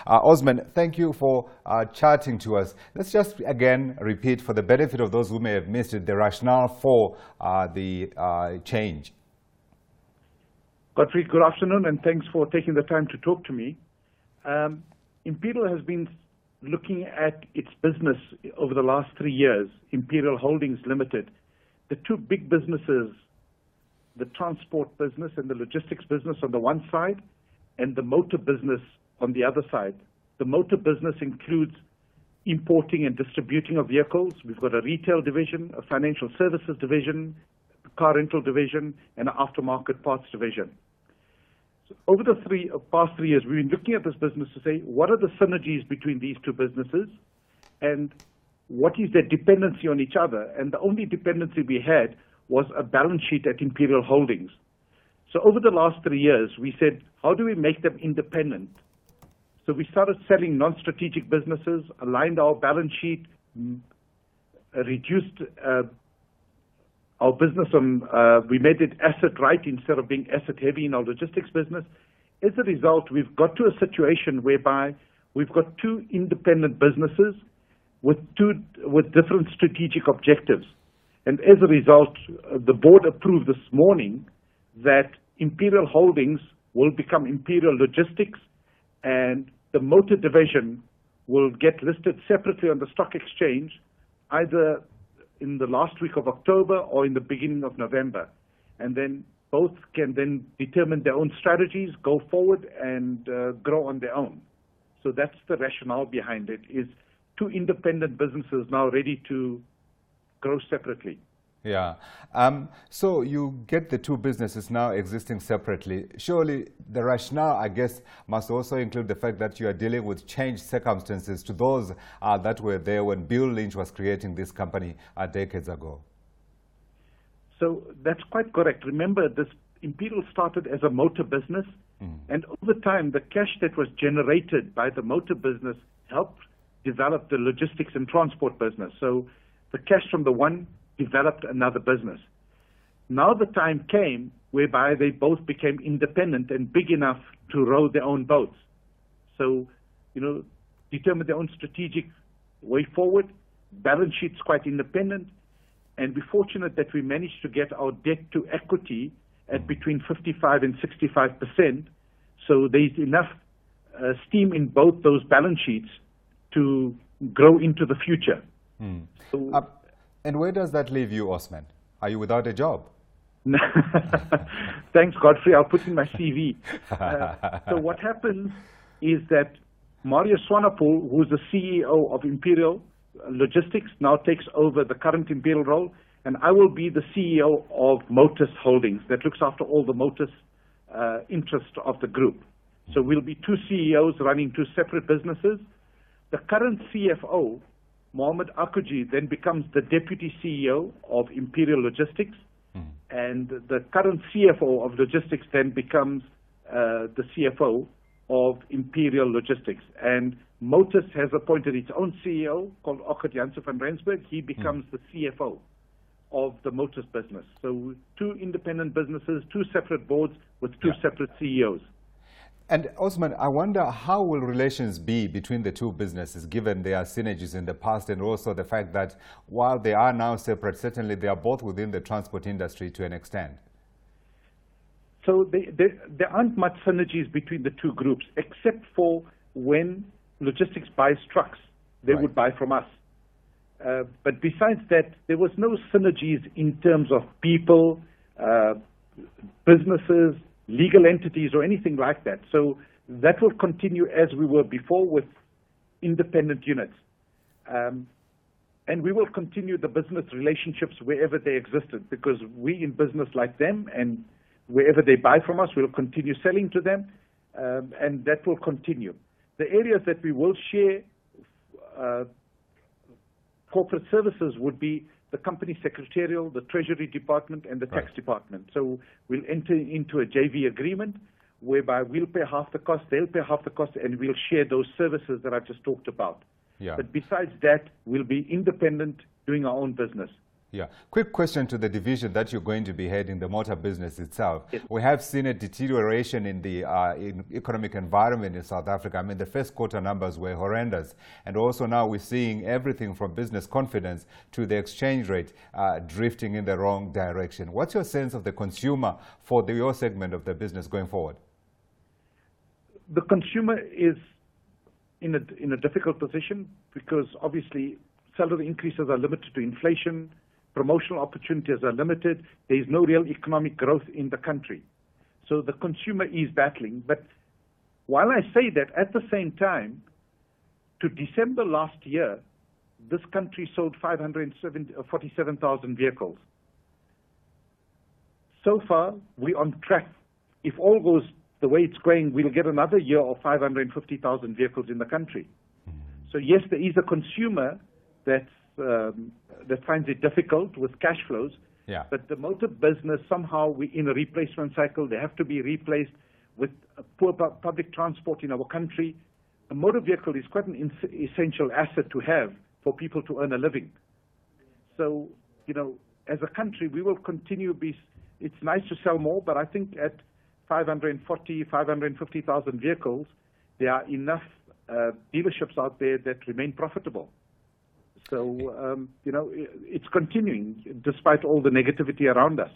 Osman, thank you for chatting to us. Let's just again repeat for the benefit of those who may have missed it, the rationale for the change. Godfrey, good afternoon, and thanks for taking the time to talk to me. Imperial has been looking at its business over the last 3 years, Imperial Holdings Limited. The two big businesses, the transport business and the logistics business on the one side, and the motor business on the other side. The motor business includes importing and distributing of vehicles. We've got a retail division, a financial services division, a car rental division, and an aftermarket parts division. So over the past 3 years, we've been looking at this business to say, what are the synergies between these two businesses, and what is their dependency on each other? And the only dependency we had was a balance sheet at Imperial Holdings. So over the last 3 years, we said, how do we make them independent? So we started selling non-strategic businesses, aligned our balance sheet, reduced our business on, we made it asset right instead of being asset heavy in our logistics business. As a result, we've got to a situation whereby we've got two independent businesses with different strategic objectives. And as a result, the board approved this morning that Imperial Holdings will become Imperial Logistics, and the motor division will get listed separately on the stock exchange, either in the last week of October or in the beginning of November. And then both can then determine their own strategies, go forward, and grow on their own. So that's the rationale behind it, is two independent businesses now ready to grow separately. Yeah. So you get the two businesses now existing separately. Surely the rationale, I guess, must also include the fact that you are dealing with changed circumstances to those that were there when Bill Lynch was creating this company decades ago. So that's quite correct. Remember, this Imperial started as a motor business, and over time, the cash that was generated by the motor business helped develop the logistics and transport business. So the cash from the one developed another business. Now the time came whereby they both became independent and big enough to row their own boats. So, determine their own strategic way forward. Balance sheet's quite independent, and we're fortunate that we managed to get our debt to equity at between 55 and 65%. So there's enough steam in both those balance sheets to grow into the future. And where does that leave you, Osman? Are you without a job? Thanks, Godfrey. I'll put in my CV. So what happens is that Mario Swanepoel, who's the CEO of Imperial Logistics, now takes over the current Imperial role, and I will be the CEO of Motus Holdings that looks after all the Motus interests of the group. So we'll be two CEOs running two separate businesses. The current CFO, Mohammed Akuji, then becomes the Deputy CEO of Imperial Logistics, and the current CFO of Logistics then becomes the CFO of Imperial Logistics. And Motus has appointed its own CEO called Ochert Janse van Rensburg. He becomes the CFO of the Motus business. So two independent businesses, two separate boards with two separate CEOs. And Osman, I wonder how will relations be between the two businesses given their synergies in the past, and also the fact that while they are now separate, certainly they are both within the transport industry to an extent. So there aren't much synergies between the two groups, except for when logistics buys trucks, they would buy from us. But besides that, there was no synergies in terms of people, businesses, legal entities, or anything like that. So that will continue as we were before with independent units. And we will continue the business relationships wherever they existed, because we in business like them, and wherever they buy from us, we'll continue selling to them, and that will continue. The areas that we will share corporate services would be the company secretarial, the treasury department, and the tax department. So we'll enter into a JV agreement whereby we'll pay half the cost, they'll pay half the cost, and we'll share those services that I've just talked about. But besides that, we'll be independent, doing our own business. Yeah. Quick question to the division that you're going to be heading, the motor business itself. Yes. We have seen a deterioration in the economic environment in South Africa. I mean, the first quarter numbers were horrendous. And also now we're seeing everything from business confidence to the exchange rate drifting in the wrong direction. What's your sense of the consumer for your segment of the business going forward? The consumer is in a difficult position because obviously salary increases are limited to inflation. Promotional opportunities are limited. There is no real economic growth in the country. So the consumer is battling. But while I say that, at the same time, to December last year, this country sold 547,000 vehicles. So far, we're on track. If all goes the way it's going, we'll get another year of 550,000 vehicles in the country. So yes, there is a consumer that finds it difficult with cash flows. Yeah. But the motor business, somehow we're in a replacement cycle. They have to be replaced with poor public transport in our country. A motor vehicle is quite an essential asset to have for people to earn a living. So, as a country, we will continue it's nice to sell more, but I think at 550,000 vehicles, there are enough dealerships out there that remain profitable. So, it's continuing despite all the negativity around us.